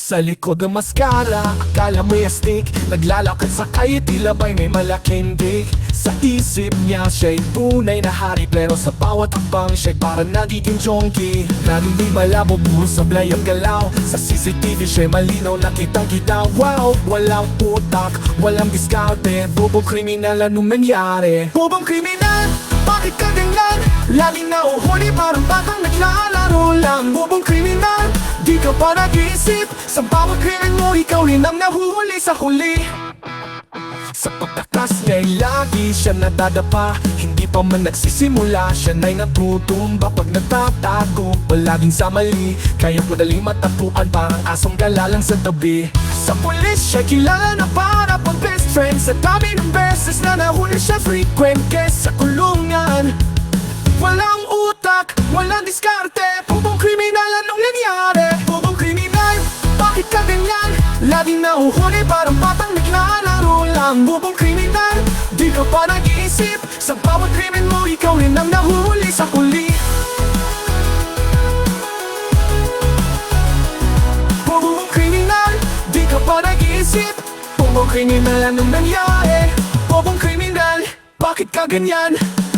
Sa likod ng maskara, akala may astig. Naglalakad sa kaya tila ba'y may malaking dik. Sa isip niya siya'y tunay na hari, pero sa bawat hakbang siya'y parang nagiging junkie. Laging di malabo, buhos sablay ang galaw. Sa CCTV siya'y malinaw, nakitang-kita. Wow, walang utak, walang diskarte. Bobong kriminal, anong nangyari? Bobong kriminal, bakit ka ganyan? Laging nauhuli, parang batang naglalaro lang. Bobong kriminal, di ka pa nag-iisip. Sa bawat krimen mo, ikaw rin ang nahuhuli sa huli. Sa pagtakas niya'y lagi siya nadadapa. Hindi pa man nagsisimula, siya na'y natutumba. Pag nagtatago, palaging sa mali. Kaya madaling matatuan, parang asong galalang sa tabi. Sa pulis siya kilala na para pang best friend. Sa dami ng beses na nahuli siya frequent guest sa kulungan. Walang utak, walang diskarte. Bobong kriminal, anong nangyari? Bobong kriminal, bakit ka ganyan? Laging nauhuli, parang batang naglalaro lang. Bobong kriminal, di ka pa nag-iisip. Sa bawat krimen mo, ikaw rin ang nahuhuli sa huli. Bobong kriminal, di ka pa nag-iisip. Bobong kriminal, anong nangyari? Bobong kriminal, bakit ka ganyan?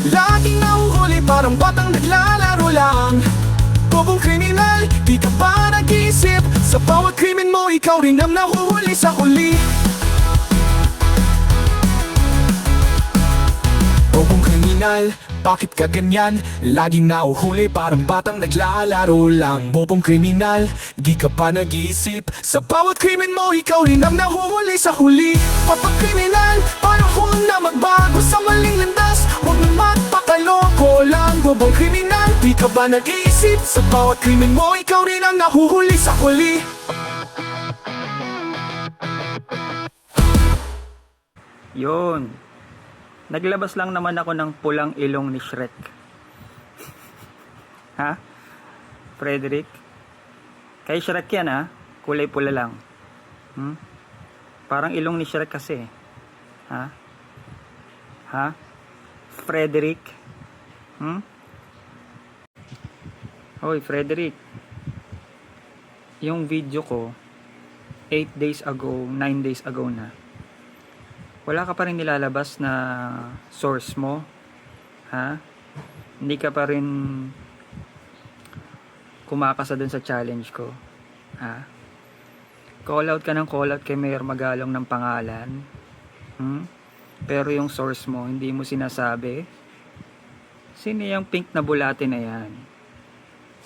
Laging nahuhuli, parang batang naglalaro lang. Bobong kriminal, di ka pa nag-iisip. Sa bawat krimen mo, ikaw rin ang nahuhuli sa huli. Bobong kriminal, bakit ka ganyan? Laging nahuhuli, parang batang naglalaro lang. Bobong kriminal, di ka pa nag-iisip. Sa bawat krimen mo, ikaw rin ang nahuhuli sa huli. Papagkriminal, panahon na magbago sa maling landas. Huwag na magpakaloko lang. Bobong kriminal, di ka ba nag-iisip? Sa bawat krimen mo, ikaw rin ang nahuhuli sa huli. Yun. Naglabas lang naman ako ng pulang ilong ni Shrek. Ha? Frederick? Kay Shrek yan ha? Kulay pula lang. Parang ilong ni Shrek kasi. Ha? Ha? Frederick? Hoy, Frederick. Yung video ko 8 days ago, 9 days ago na. Wala ka pa rin nilalabas na source mo. Ha? Hindi ka pa rin kumakasa dun sa challenge ko. Ha? Call out ka ng call out kay Mayor Magalong ng pangalan. Pero yung source mo, hindi mo sinasabi. Sino yung pink na bulate na yan?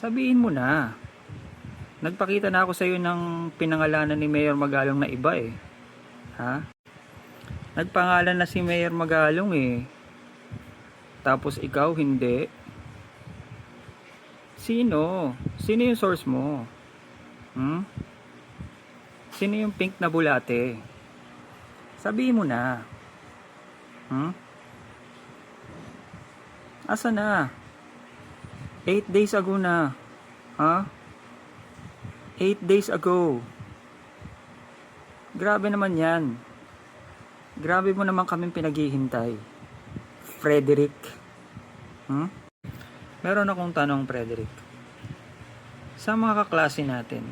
Sabihin mo na. Nagpakita na ako sa iyo ng pinangalanan ni Mayor Magalong na iba eh. Ha? Nagpangalan na si Mayor Magalong eh. Tapos ikaw hindi. Sino? Sino yung source mo? Sino yung pink na bulate? Sabihin mo na. Asa na? 8 days ago na. Ha? 8 days ago. Grabe naman yan. Grabe mo naman kaming pinaghihintay. Frederick. Meron akong tanong, Frederick. Sa mga kaklase natin,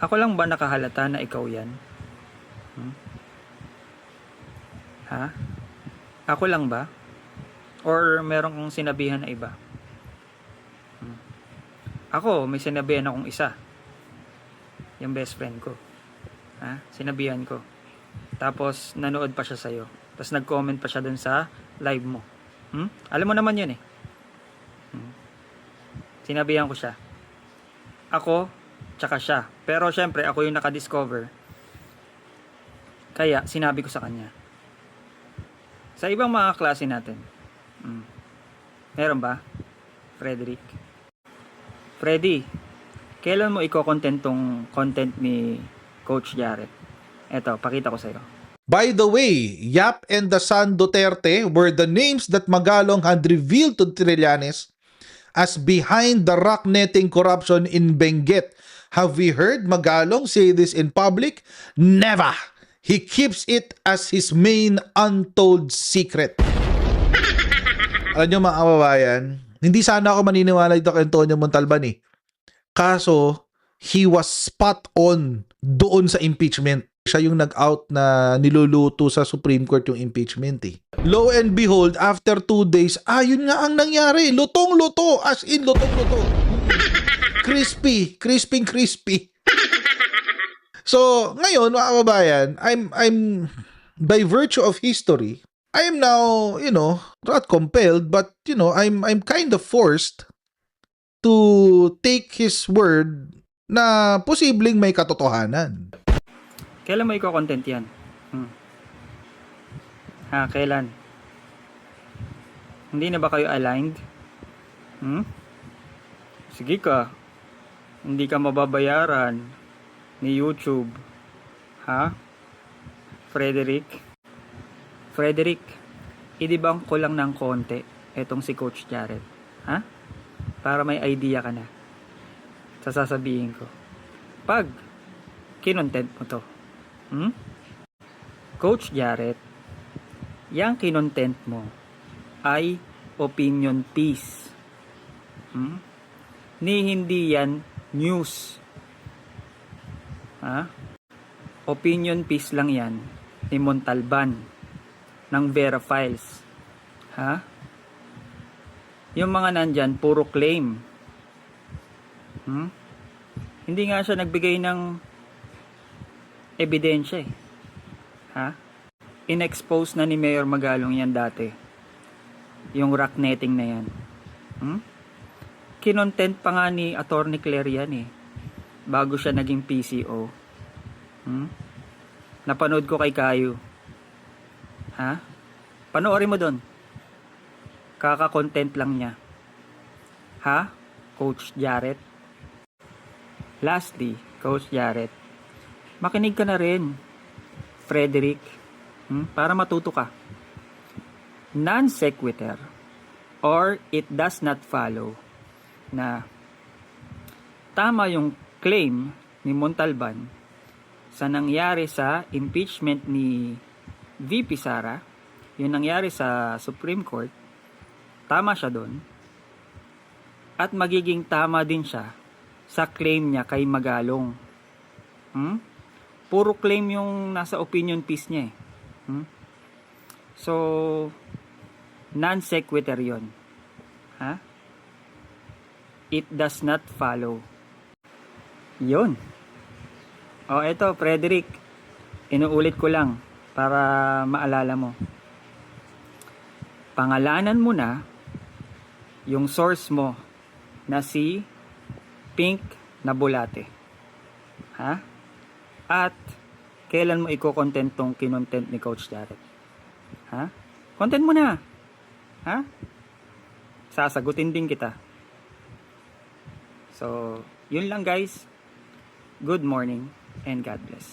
ako lang ba nakahalata na ikaw yan? Ha? Ako lang ba? Or meron kang sinabihan na iba? Ako, may sinabihan akong isa. Yung best friend ko. Ha? Sinabihan ko. Tapos nanood pa siya sa'yo. Tapos nag-comment pa siya dun sa live mo. Alam mo naman yun eh. Sinabihan ko siya. Ako, tsaka siya. Pero syempre, ako yung nakadiscover. Kaya, sinabi ko sa kanya. Sa ibang mga klase natin. Meron ba? Frederick? Freddy, kailan mo i-content tong content ni Coach Jared? Eto, pakita ko sa'yo. By the way, Yap and the Son Duterte were the names that Magalong had revealed to Trillanes as behind the rock netting corruption in Benguet. Have we heard Magalong say this in public? Never! He keeps it as his main untold secret. Alam nyo mga kababayan, hindi sana ako maniniwala dito kay Antonio Montalban eh. Kaso, he was spot on doon sa impeachment. Siya yung nag-out na niluluto sa Supreme Court yung impeachment eh. Lo and behold, after 2 days, yun nga ang nangyari. Lutong-luto. As in, lutong-luto. Crispy. Crispy. So, ngayon, mga kababayan, I'm by virtue of history, I am now, not compelled, but, I'm kind of forced to take his word na posibleng may katotohanan. Kailan mo i-content yan? Kailan? Hindi na ba kayo aligned? Sige ka. Hindi ka mababayaran ni YouTube. Frederick, idibang ko lang ng konti etong si Coach Jared. Para may idea ka na sa sasabihin ko. Pag kinontent mo to. Coach Jared, yang kinontent mo ay opinion piece. Ni hindi yan news. Opinion piece lang yan ni Montalban ng Vera Files. Yung mga nandyan, puro claim. Hindi nga siya nagbigay ng ebidensya eh. In-expose na ni Mayor Magalong yan dati. Yung rock netting na yan. Kinontent pa nga ni Attorney Claire yan eh. Bago siya naging PCO. Napanood ko kay Kayo. Panoorin mo doon. Kaka-content lang niya. Coach Jared. Lastly, Coach Jared, makinig ka na rin, Frederick, para matuto ka. Non sequitur or it does not follow na tama yung claim ni Montalban sa nangyari sa impeachment ni VP Sara, yung nangyari sa Supreme Court, tama siya doon. At magiging tama din siya sa claim niya kay Magalong. Puro claim yung nasa opinion piece niya eh. So, non sequitur yun. It does not follow. Yun. Eto, Frederick. Inuulit ko lang para maalala mo. Pangalanan mo na yung source mo na si Pink na Bulate. At kailan mo i-content tong kinontent ni Coach Jared? Content mo na. Sasagutin din kita. So, yun lang guys. Good morning and God bless.